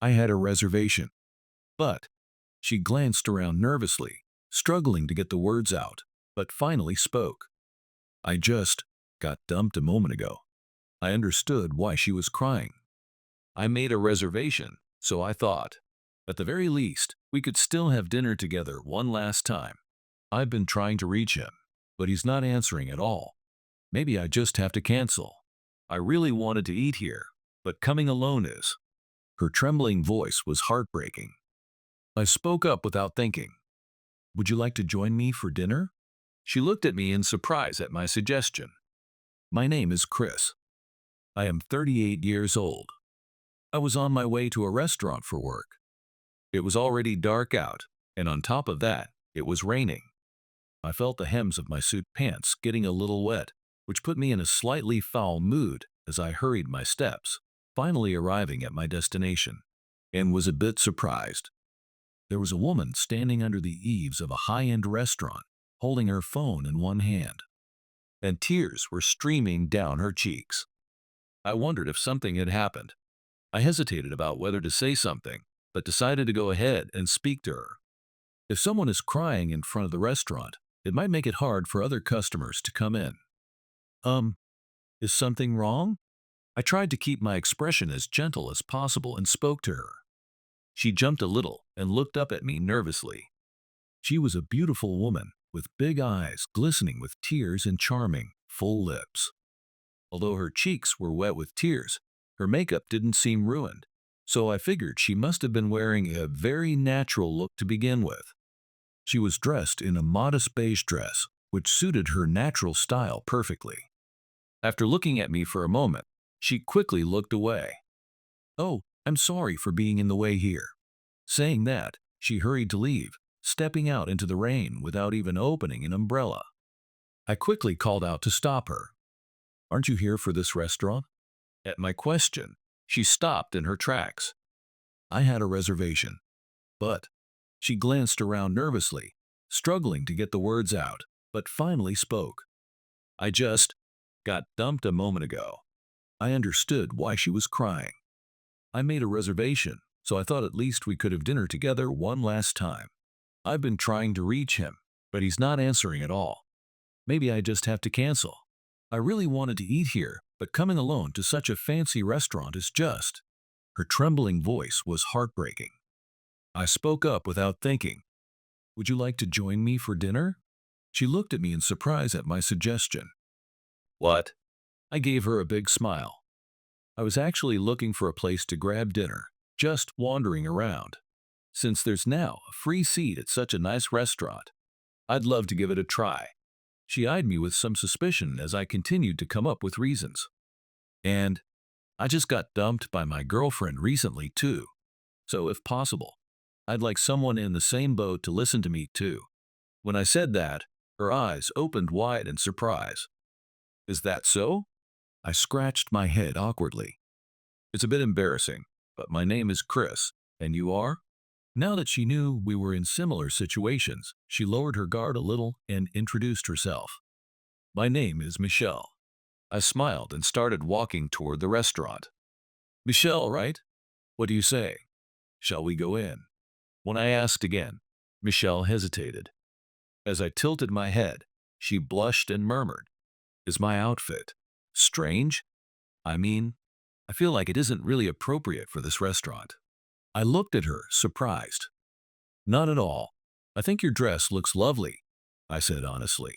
I had a reservation. But she glanced around nervously, struggling to get the words out, but finally spoke. I just got dumped a moment ago. I understood why she was crying. I made a reservation, so I thought, at the very least, we could still have dinner together one last time. I've been trying to reach him, but he's not answering at all. Maybe I just have to cancel. I really wanted to eat here, but coming alone is. Her trembling voice was heartbreaking. I spoke up without thinking. Would you like to join me for dinner? She looked at me in surprise at my suggestion. My name is Chris. I am 38 years old. I was on my way to a restaurant for work. It was already dark out, and on top of that, it was raining. I felt the hems of my suit pants getting a little wet, which put me in a slightly foul mood as I hurried my steps, finally arriving at my destination, and was a bit surprised. There was a woman standing under the eaves of a high-end restaurant, holding her phone in one hand, and tears were streaming down her cheeks. I wondered if something had happened. I hesitated about whether to say something, but decided to go ahead and speak to her. If someone is crying in front of the restaurant, it might make it hard for other customers to come in. Um, is something wrong? I tried to keep my expression as gentle as possible and spoke to her. She jumped a little and looked up at me nervously. She was a beautiful woman with big eyes glistening with tears and charming, full lips. Although her cheeks were wet with tears, her makeup didn't seem ruined, so I figured she must have been wearing a very natural look to begin with. She was dressed in a modest beige dress, which suited her natural style perfectly. After looking at me for a moment, she quickly looked away. Oh, I'm sorry for being in the way here. Saying that, she hurried to leave, stepping out into the rain without even opening an umbrella. I quickly called out to stop her. Aren't you here for this restaurant? At my question, she stopped in her tracks. I had a reservation. But she glanced around nervously, struggling to get the words out, but finally spoke. I just got dumped a moment ago. I understood why she was crying. I made a reservation, so I thought at least we could have dinner together one last time. I've been trying to reach him, but he's not answering at all. Maybe I just have to cancel. I really wanted to eat here, but coming alone to such a fancy restaurant is just. Her trembling voice was heartbreaking. I spoke up without thinking. Would you like to join me for dinner? She looked at me in surprise at my suggestion. What? I gave her a big smile. I was actually looking for a place to grab dinner, just wandering around. Since there's now a free seat at such a nice restaurant, I'd love to give it a try. She eyed me with some suspicion as I continued to come up with reasons. And I just got dumped by my girlfriend recently too. So if possible, I'd like someone in the same boat to listen to me too. When I said that, her eyes opened wide in surprise. Is that so? I scratched my head awkwardly. It's a bit embarrassing, but my name is Chris, and you are? Now that she knew we were in similar situations, she lowered her guard a little and introduced herself. My name is Michelle. I smiled and started walking toward the restaurant. Michelle, right? What do you say? Shall we go in? When I asked again, Michelle hesitated. As I tilted my head, she blushed and murmured, Is my outfit strange? I mean, I feel like it isn't really appropriate for this restaurant. I looked at her, surprised. Not at all. I think your dress looks lovely, I said honestly.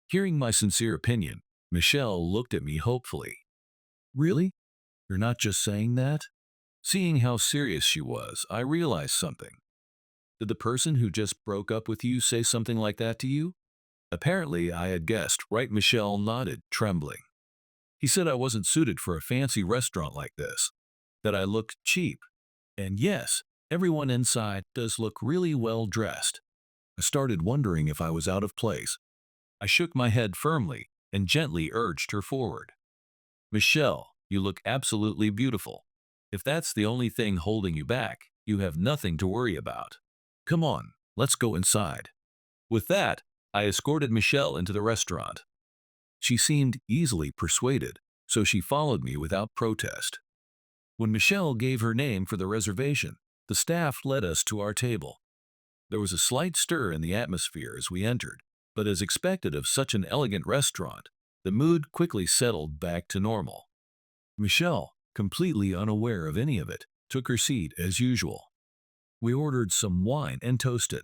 Hearing my sincere opinion, Michelle looked at me hopefully. Really? You're not just saying that? Seeing how serious she was, I realized something. Did the person who just broke up with you say something like that to you? Apparently, I had guessed, right? Michelle nodded, trembling. He said I wasn't suited for a fancy restaurant like this, that I looked cheap. And yes, everyone inside does look really well dressed. I started wondering if I was out of place. I shook my head firmly and gently urged her forward. Michelle, you look absolutely beautiful. If that's the only thing holding you back, you have nothing to worry about. Come on, let's go inside. With that, I escorted Michelle into the restaurant. She seemed easily persuaded, so she followed me without protest. When Michelle gave her name for the reservation, the staff led us to our table. There was a slight stir in the atmosphere as we entered, but as expected of such an elegant restaurant, the mood quickly settled back to normal. Michelle, completely unaware of any of it, took her seat as usual. We ordered some wine and toasted.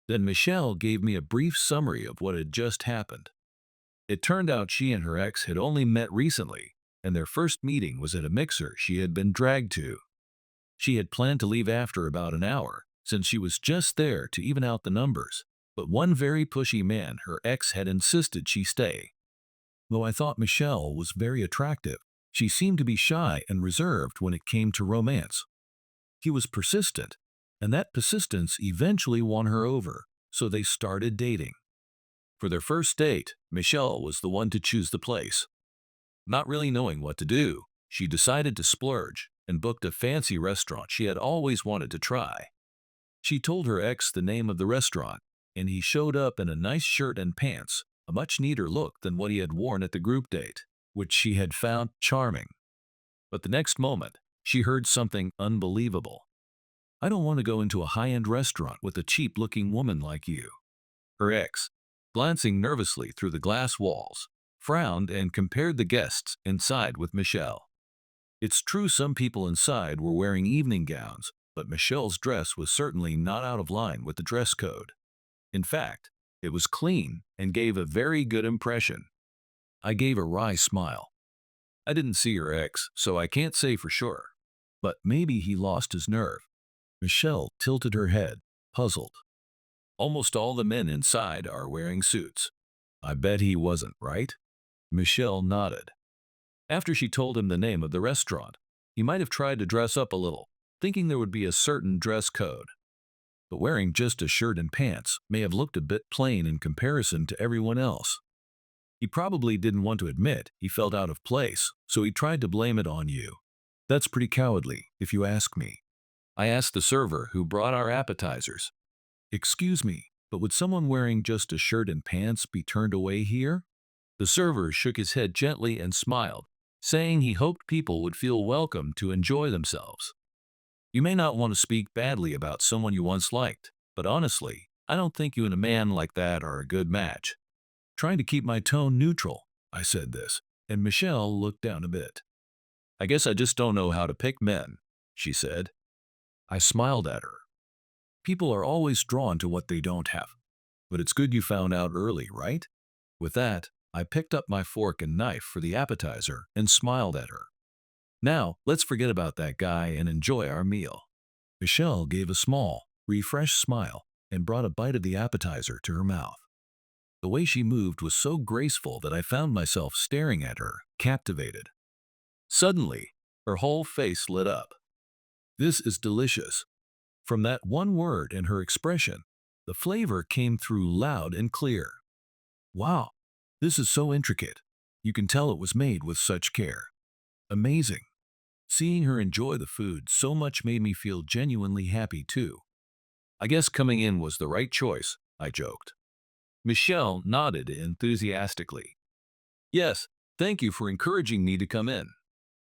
Then Michelle gave me a brief summary of what had just happened. It turned out she and her ex had only met recently, and their first meeting was at a mixer she had been dragged to. She had planned to leave after about an hour, since she was just there to even out the numbers, but one very pushy man, her ex, had insisted she stay. Though I thought Michelle was very attractive, she seemed to be shy and reserved when it came to romance. He was persistent, and that persistence eventually won her over, so they started dating. For their first date, Michelle was the one to choose the place. Not really knowing what to do, she decided to splurge and booked a fancy restaurant she had always wanted to try. She told her ex the name of the restaurant, and he showed up in a nice shirt and pants, a much neater look than what he had worn at the group date, which she had found charming. But the next moment, she heard something unbelievable. "I don't want to go into a high-end restaurant with a cheap-looking woman like you." Her ex, glancing nervously through the glass walls, frowned and compared the guests inside with Michelle. It's true some people inside were wearing evening gowns, but Michelle's dress was certainly not out of line with the dress code. In fact, it was clean and gave a very good impression. I gave a wry smile. I didn't see her ex, so I can't say for sure. But maybe he lost his nerve. Michelle tilted her head, puzzled. "Almost all the men inside are wearing suits. I bet he wasn't, right?" Michelle nodded. After she told him the name of the restaurant, he might have tried to dress up a little, thinking there would be a certain dress code. But wearing just a shirt and pants may have looked a bit plain in comparison to everyone else. He probably didn't want to admit he felt out of place, so he tried to blame it on you. That's pretty cowardly, if you ask me. I asked the server who brought our appetizers. "Excuse me, but would someone wearing just a shirt and pants be turned away here?" The server shook his head gently and smiled, saying he hoped people would feel welcome to enjoy themselves. "You may not want to speak badly about someone you once liked, but honestly, I don't think you and a man like that are a good match." Trying to keep my tone neutral, I said this, and Michelle looked down a bit. "I guess I just don't know how to pick men," she said. I smiled at her. People are always drawn to what they don't have. But it's good you found out early, right? With that, I picked up my fork and knife for the appetizer and smiled at her. "Now, let's forget about that guy and enjoy our meal." Michelle gave a small, refreshed smile and brought a bite of the appetizer to her mouth. The way she moved was so graceful that I found myself staring at her, captivated. Suddenly, her whole face lit up. "This is delicious." From that one word and her expression, the flavor came through loud and clear. "Wow, this is so intricate. You can tell it was made with such care. Amazing." Seeing her enjoy the food so much made me feel genuinely happy too. "I guess coming in was the right choice," I joked. Michelle nodded enthusiastically. "Yes, thank you for encouraging me to come in."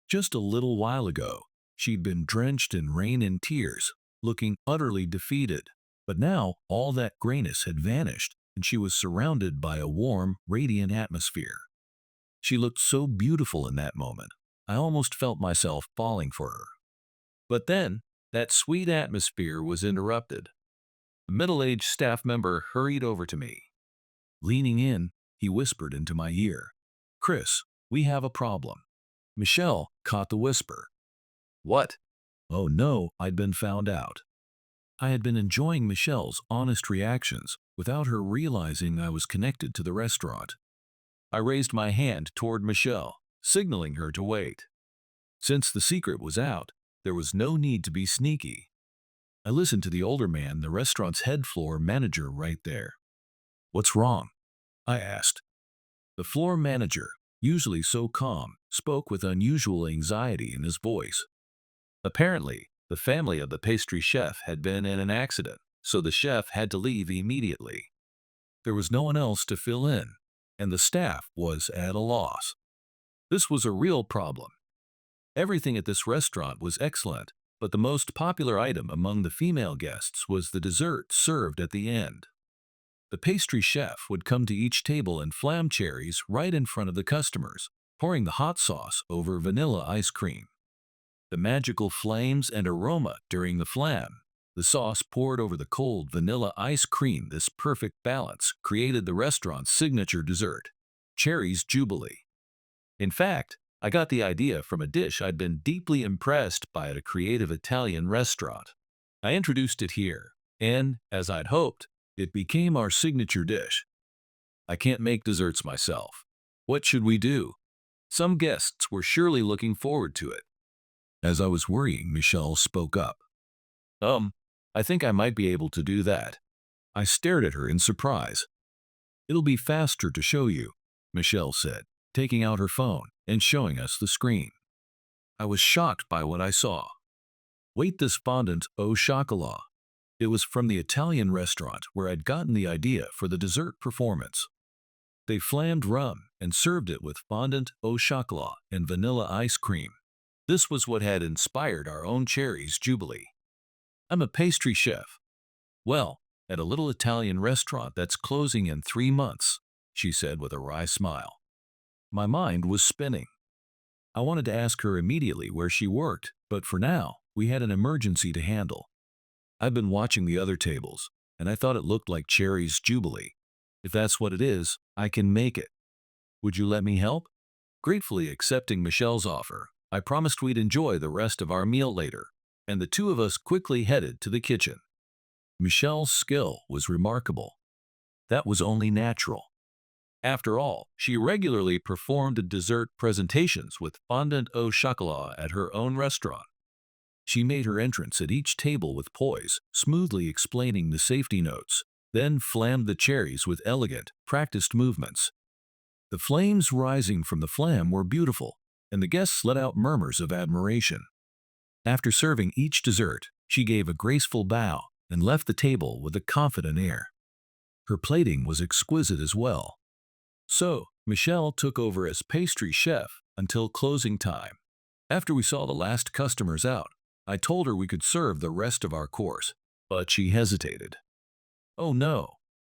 Just a little while ago, she'd been drenched in rain and tears, looking utterly defeated. But now all that grayness had vanished, and she was surrounded by a warm, radiant atmosphere. She looked so beautiful in that moment, I almost felt myself falling for her. But then, that sweet atmosphere was interrupted. A middle-aged staff member hurried over to me. Leaning in, he whispered into my ear, "Chris, we have a problem." Michelle caught the whisper. "What?" Oh no, I'd been found out. I had been enjoying Michelle's honest reactions without her realizing I was connected to the restaurant. I raised my hand toward Michelle, signaling her to wait. Since the secret was out, there was no need to be sneaky. I listened to the older man, the restaurant's head floor manager, right there. "What's wrong?" I asked. The floor manager, usually so calm, spoke with unusual anxiety in his voice. Apparently, the family of the pastry chef had been in an accident, so the chef had to leave immediately. There was no one else to fill in, and the staff was at a loss. This was a real problem. Everything at this restaurant was excellent, but the most popular item among the female guests was the dessert served at the end. The pastry chef would come to each table and flam cherries right in front of the customers, pouring the hot sauce over vanilla ice cream. The magical flames and aroma during the flam. The sauce poured over the cold vanilla ice cream. This perfect balance created the restaurant's signature dessert, Cherry's Jubilee. In fact, I got the idea from a dish I'd been deeply impressed by at a creative Italian restaurant. I introduced it here, and, as I'd hoped, it became our signature dish. I can't make desserts myself. What should we do? Some guests were surely looking forward to it. As I was worrying, Michelle spoke up. I think I might be able to do that. I stared at her in surprise. It'll be faster to show you, Michelle said, taking out her phone and showing us the screen. I was shocked by what I saw. Wait, this fondant au chocolat. It was from the Italian restaurant where I'd gotten the idea for the dessert performance. They flammed rum and served it with fondant au chocolat and vanilla ice cream. This was what had inspired our own Cherry's Jubilee. I'm a pastry chef. Well, at a little Italian restaurant that's closing in 3 months, she said with a wry smile. My mind was spinning. I wanted to ask her immediately where she worked, but for now, we had an emergency to handle. I've been watching the other tables, and I thought it looked like Cherry's Jubilee. If that's what it is, I can make it. Would you let me help? Gratefully accepting Michelle's offer, I promised we'd enjoy the rest of our meal later, and the two of us quickly headed to the kitchen. Michelle's skill was remarkable. That was only natural. After all, she regularly performed dessert presentations with fondant au chocolat at her own restaurant. She made her entrance at each table with poise, smoothly explaining the safety notes, then flammed the cherries with elegant, practiced movements. The flames rising from the flam were beautiful, and the guests let out murmurs of admiration. After serving each dessert, she gave a graceful bow and left the table with a confident air. Her plating was exquisite as well. So, Michelle took over as pastry chef until closing time. After we saw the last customers out, I told her we could serve the rest of our course, but she hesitated. Oh no,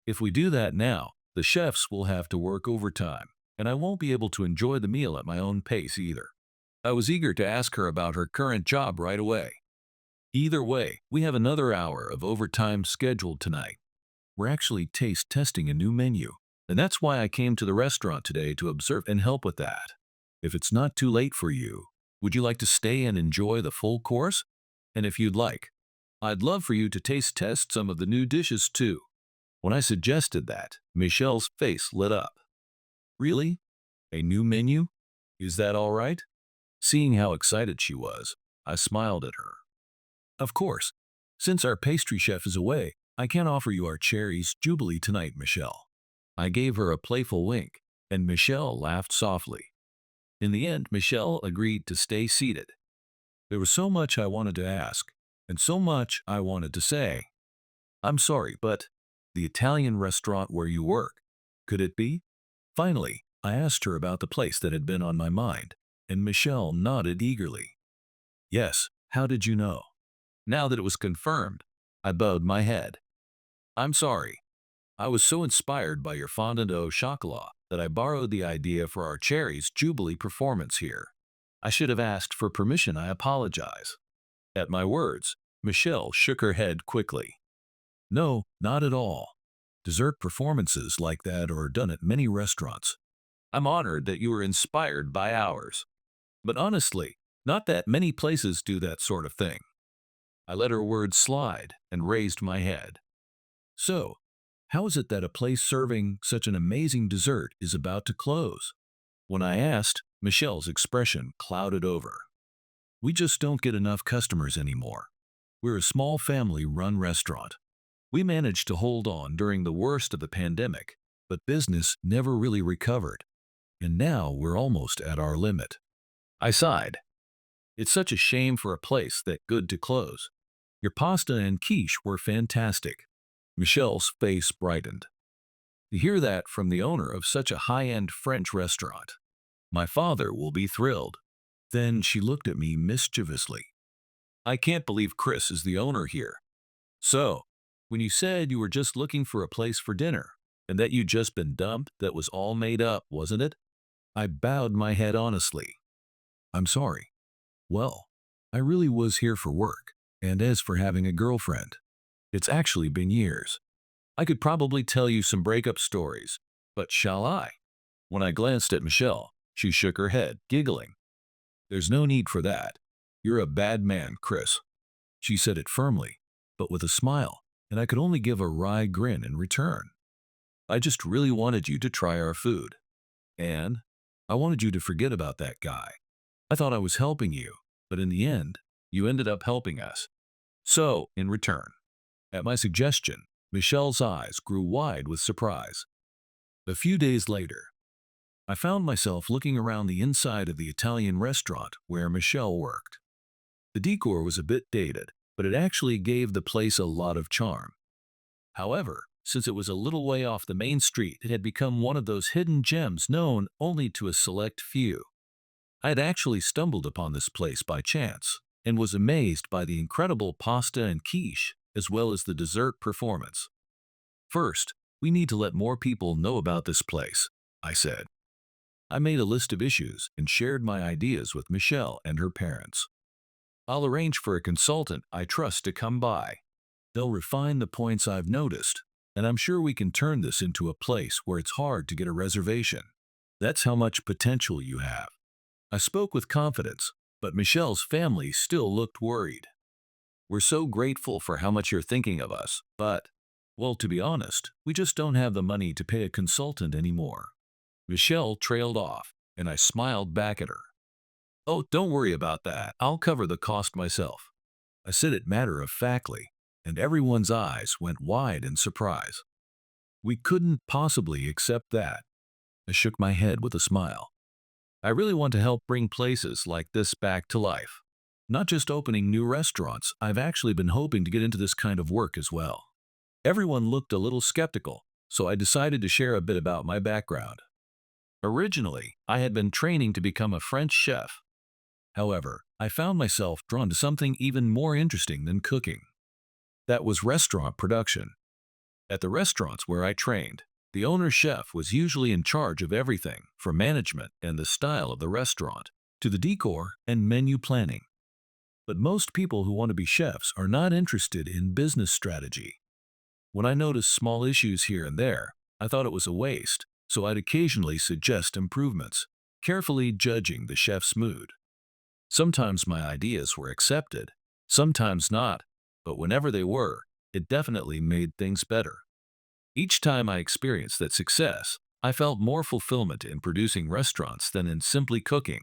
if we do that now, the chefs will have to work overtime, and I won't be able to enjoy the meal at my own pace either. I was eager to ask her about her current job right away. Either way, we have another hour of overtime scheduled tonight. We're actually taste testing a new menu, and that's why I came to the restaurant today to observe and help with that. If it's not too late for you, would you like to stay and enjoy the full course? And if you'd like, I'd love for you to taste test some of the new dishes too. When I suggested that, Michelle's face lit up. Really? A new menu? Is that all right? Seeing how excited she was, I smiled at her. Of course. Since our pastry chef is away, I can't offer you our Cherry's Jubilee tonight, Michelle. I gave her a playful wink, and Michelle laughed softly. In the end, Michelle agreed to stay seated. There was so much I wanted to ask, and so much I wanted to say. I'm sorry, but the Italian restaurant where you work, could it be? Finally, I asked her about the place that had been on my mind, and Michelle nodded eagerly. Yes, how did you know? Now that it was confirmed, I bowed my head. I'm sorry. I was so inspired by your fondant au chocolat that I borrowed the idea for our Cherry's Jubilee performance here. I should have asked for permission. I apologize. At my words, Michelle shook her head quickly. No, not at all. Dessert performances like that are done at many restaurants. I'm honored that you were inspired by ours. But honestly, not that many places do that sort of thing. I let her words slide and raised my head. So, how is it that a place serving such an amazing dessert is about to close? When I asked, Michelle's expression clouded over. We just don't get enough customers anymore. We're a small family-run restaurant. We managed to hold on during the worst of the pandemic, but business never really recovered. And now we're almost at our limit. I sighed. It's such a shame for a place that good to close. Your pasta and quiche were fantastic. Michelle's face brightened. To hear that from the owner of such a high-end French restaurant. My father will be thrilled. Then she looked at me mischievously. I can't believe Chris is the owner here. So, when you said you were just looking for a place for dinner, and that you'd just been dumped, that was all made up, wasn't it? I bowed my head honestly. I'm sorry. Well, I really was here for work, and as for having a girlfriend, it's actually been years. I could probably tell you some breakup stories, but shall I? When I glanced at Michelle, she shook her head, giggling. There's no need for that. You're a bad man, Chris. She said it firmly, but with a smile, and I could only give a wry grin in return. I just really wanted you to try our food. And I wanted you to forget about that guy. I thought I was helping you, but in the end, you ended up helping us. So, in return, at my suggestion, Michelle's eyes grew wide with surprise. A few days later, I found myself looking around the inside of the Italian restaurant where Michelle worked. The decor was a bit dated, but it actually gave the place a lot of charm. However, since it was a little way off the main street, it had become one of those hidden gems known only to a select few. I had actually stumbled upon this place by chance and was amazed by the incredible pasta and quiche, as well as the dessert performance. First, we need to let more people know about this place, I said. I made a list of issues and shared my ideas with Michelle and her parents. I'll arrange for a consultant I trust to come by. They'll refine the points I've noticed, and I'm sure we can turn this into a place where it's hard to get a reservation. That's how much potential you have. I spoke with confidence, but Michelle's family still looked worried. We're so grateful for how much you're thinking of us, but, well, to be honest, we just don't have the money to pay a consultant anymore. Michelle trailed off, and I smiled back at her. Oh, don't worry about that. I'll cover the cost myself. I said it matter-of-factly, and everyone's eyes went wide in surprise. We couldn't possibly accept that. I shook my head with a smile. I really want to help bring places like this back to life. Not just opening new restaurants, I've actually been hoping to get into this kind of work as well. Everyone looked a little skeptical, so I decided to share a bit about my background. Originally, I had been training to become a French chef. However, I found myself drawn to something even more interesting than cooking. That was restaurant production. At the restaurants where I trained, the owner chef was usually in charge of everything from management and the style of the restaurant to the decor and menu planning. But most people who want to be chefs are not interested in business strategy. When I noticed small issues here and there, I thought it was a waste, so I'd occasionally suggest improvements, carefully judging the chef's mood. Sometimes my ideas were accepted, sometimes not, but whenever they were, it definitely made things better. Each time I experienced that success, I felt more fulfillment in producing restaurants than in simply cooking.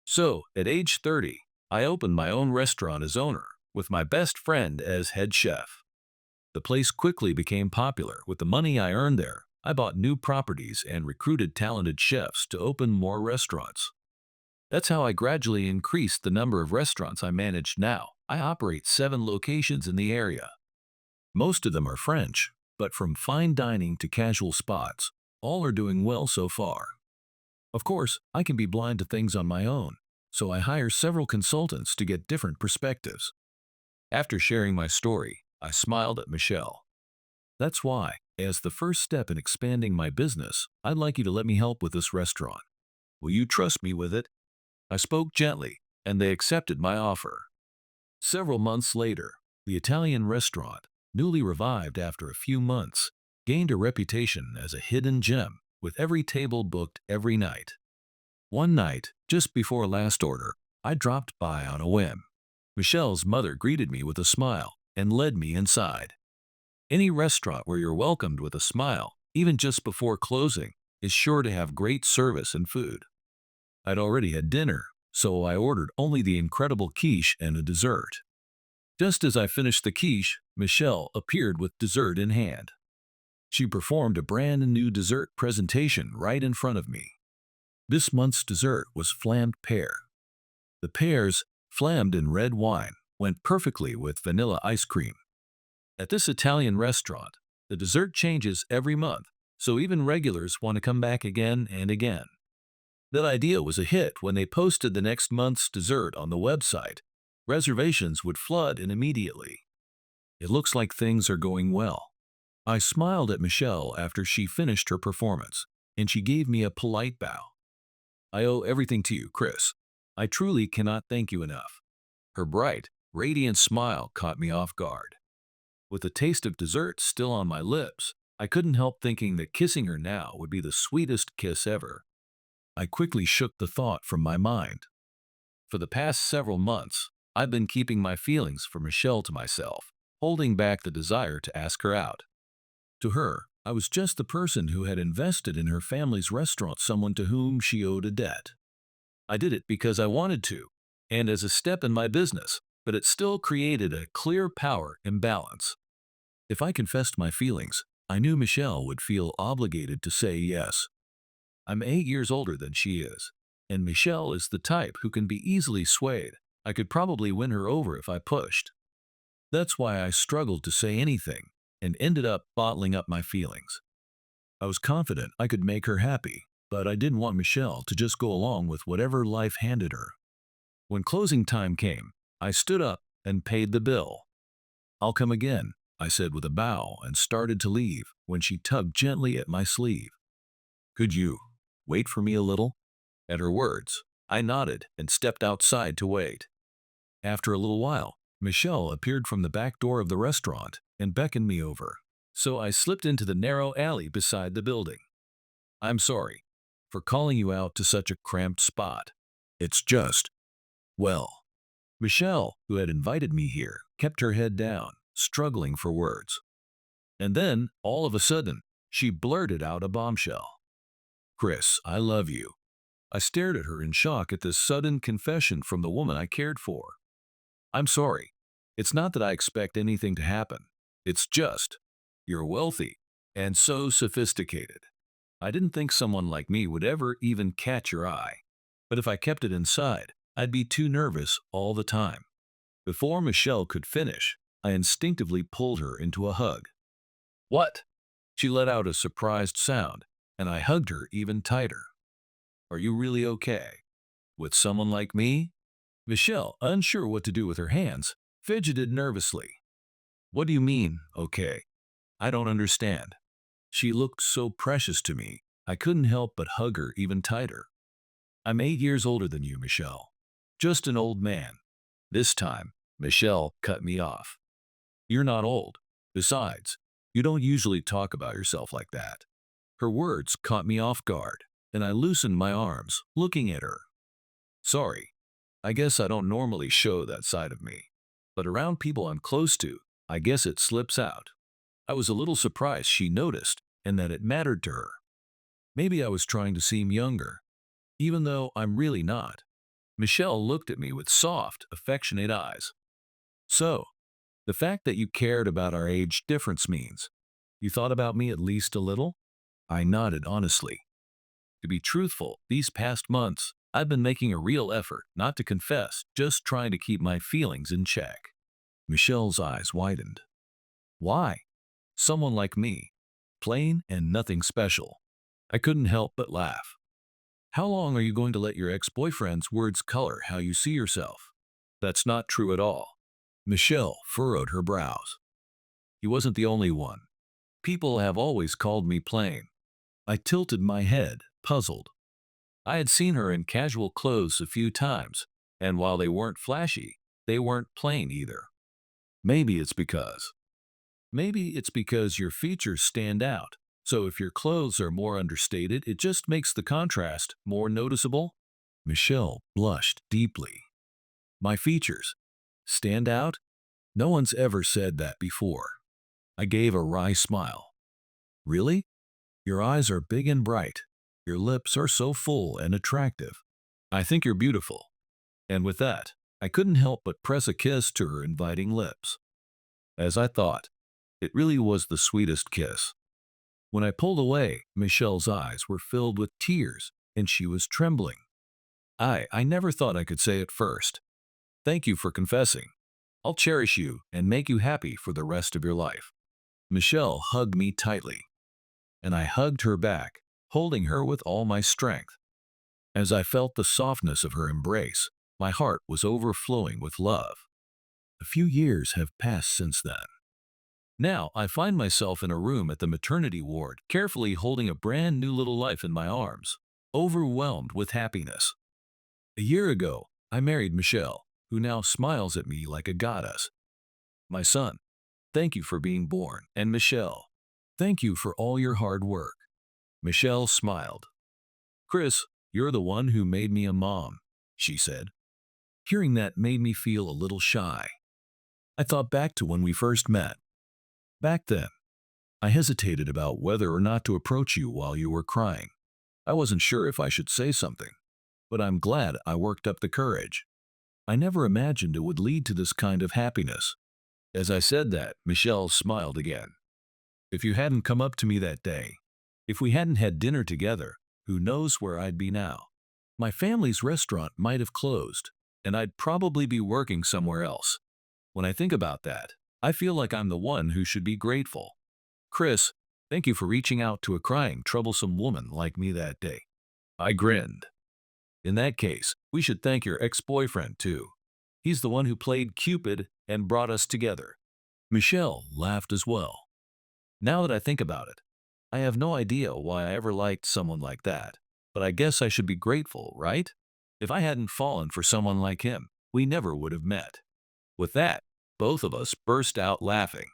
So, at age 30, I opened my own restaurant as owner, with my best friend as head chef. The place quickly became popular. With the money I earned there, I bought new properties and recruited talented chefs to open more restaurants. That's how I gradually increased the number of restaurants I manage now. I operate 7 locations in the area. Most of them are French, but from fine dining to casual spots, all are doing well so far. Of course, I can be blind to things on my own, so I hire several consultants to get different perspectives. After sharing my story, I smiled at Michelle. That's why, as the first step in expanding my business, I'd like you to let me help with this restaurant. Will you trust me with it? I spoke gently, and they accepted my offer. Several months later, the Italian restaurant, newly revived after a few months, gained a reputation as a hidden gem, with every table booked every night. One night, just before last order, I dropped by on a whim. Michelle's mother greeted me with a smile and led me inside. Any restaurant where you're welcomed with a smile, even just before closing, is sure to have great service and food. I'd already had dinner, so I ordered only the incredible quiche and a dessert. Just as I finished the quiche, Michelle appeared with dessert in hand. She performed a brand new dessert presentation right in front of me. This month's dessert was flammed pear. The pears, flammed in red wine, went perfectly with vanilla ice cream. At this Italian restaurant, the dessert changes every month, so even regulars want to come back again and again. That idea was a hit when they posted the next month's dessert on the website. Reservations would flood in immediately. It looks like things are going well. I smiled at Michelle after she finished her performance, and she gave me a polite bow. I owe everything to you, Chris. I truly cannot thank you enough. Her bright, radiant smile caught me off guard. With the taste of dessert still on my lips, I couldn't help thinking that kissing her now would be the sweetest kiss ever. I quickly shook the thought from my mind. For the past several months, I've been keeping my feelings for Michelle to myself, holding back the desire to ask her out. To her, I was just the person who had invested in her family's restaurant, someone to whom she owed a debt. I did it because I wanted to, and as a step in my business, but it still created a clear power imbalance. If I confessed my feelings, I knew Michelle would feel obligated to say yes. I'm 8 years older than she is, and Michelle is the type who can be easily swayed. I could probably win her over if I pushed. That's why I struggled to say anything and ended up bottling up my feelings. I was confident I could make her happy, but I didn't want Michelle to just go along with whatever life handed her. When closing time came, I stood up and paid the bill. "I'll come again," I said with a bow and started to leave when she tugged gently at my sleeve. "Could you wait for me a little?" At her words, I nodded and stepped outside to wait. After a little while, Michelle appeared from the back door of the restaurant and beckoned me over, so I slipped into the narrow alley beside the building. "I'm sorry for calling you out to such a cramped spot. It's just, well," Michelle, who had invited me here, kept her head down, struggling for words. And then, all of a sudden, she blurted out a bombshell. "Chris, I love you." I stared at her in shock at this sudden confession from the woman I cared for. "I'm sorry. It's not that I expect anything to happen. It's just, you're wealthy and so sophisticated. I didn't think someone like me would ever even catch your eye. But if I kept it inside, I'd be too nervous all the time." Before Michelle could finish, I instinctively pulled her into a hug. "What?" She let out a surprised sound, and I hugged her even tighter. "Are you really okay with someone like me?" Michelle, unsure what to do with her hands, fidgeted nervously. "What do you mean, okay? I don't understand." She looked so precious to me, I couldn't help but hug her even tighter. "I'm 8 years older than you, Michelle. Just an old man." This time, Michelle cut me off. "You're not old. Besides, you don't usually talk about yourself like that." Her words caught me off guard, and I loosened my arms, looking at her. "Sorry. I guess I don't normally show that side of me. But around people I'm close to, I guess it slips out." I was a little surprised she noticed and that it mattered to her. Maybe I was trying to seem younger, even though I'm really not. Michelle looked at me with soft, affectionate eyes. "So, the fact that you cared about our age difference means you thought about me at least a little?" I nodded honestly. To be truthful, these past months, I've been making a real effort not to confess, just trying to keep my feelings in check. Michelle's eyes widened. "Why? Someone like me. Plain and nothing special." I couldn't help but laugh. "How long are you going to let your ex-boyfriend's words color how you see yourself?" "That's not true at all." Michelle furrowed her brows. "He wasn't the only one. People have always called me plain." I tilted my head, puzzled. I had seen her in casual clothes a few times, and while they weren't flashy, they weren't plain either. Maybe it's because. Maybe it's because your features stand out, so if your clothes are more understated, it just makes the contrast more noticeable." Michelle blushed deeply. "My features stand out? No one's ever said that before." I gave a wry smile. "Really? Your eyes are big and bright. Your lips are so full and attractive. I think you're beautiful." And with that, I couldn't help but press a kiss to her inviting lips. As I thought, it really was the sweetest kiss. When I pulled away, Michelle's eyes were filled with tears, and she was trembling. I never thought I could say it first. "Thank you for confessing. I'll cherish you and make you happy for the rest of your life." Michelle hugged me tightly, and I hugged her back, holding her with all my strength. As I felt the softness of her embrace, my heart was overflowing with love. A few years have passed since then. Now I find myself in a room at the maternity ward, carefully holding a brand new little life in my arms, overwhelmed with happiness. A year ago, I married Michelle, who now smiles at me like a goddess. My son, thank you for being born, and Michelle, thank you for all your hard work. Michelle smiled. Chris, you're the one who made me a mom, she said. Hearing that made me feel a little shy. I thought back to when we first met. Back then, I hesitated about whether or not to approach you while you were crying. I wasn't sure if I should say something, but I'm glad I worked up the courage. I never imagined it would lead to this kind of happiness. As I said that, Michelle smiled again. If you hadn't come up to me that day, if we hadn't had dinner together, who knows where I'd be now? My family's restaurant might have closed, and I'd probably be working somewhere else. When I think about that, I feel like I'm the one who should be grateful. Chris, thank you for reaching out to a crying, troublesome woman like me that day. I grinned. In that case, we should thank your ex-boyfriend too. He's the one who played Cupid and brought us together. Michelle laughed as well. Now that I think about it, I have no idea why I ever liked someone like that, but I guess I should be grateful, right? If I hadn't fallen for someone like him, we never would have met. With that, both of us burst out laughing.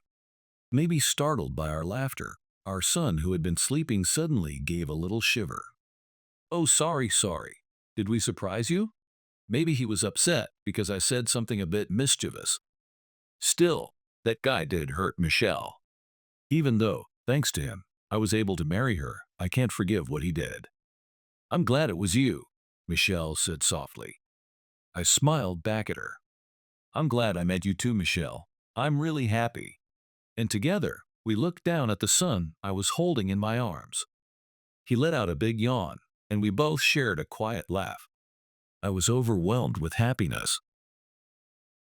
Maybe startled by our laughter, our son, who had been sleeping, suddenly gave a little shiver. Oh, sorry. Did we surprise you? Maybe he was upset because I said something a bit mischievous. Still, that guy did hurt Michelle. Even though, thanks to him, I was able to marry her, I can't forgive what he did. I'm glad it was you, Michelle said softly. I smiled back at her. I'm glad I met you too, Michelle. I'm really happy. And together, we looked down at the son I was holding in my arms. He let out a big yawn, and we both shared a quiet laugh. I was overwhelmed with happiness.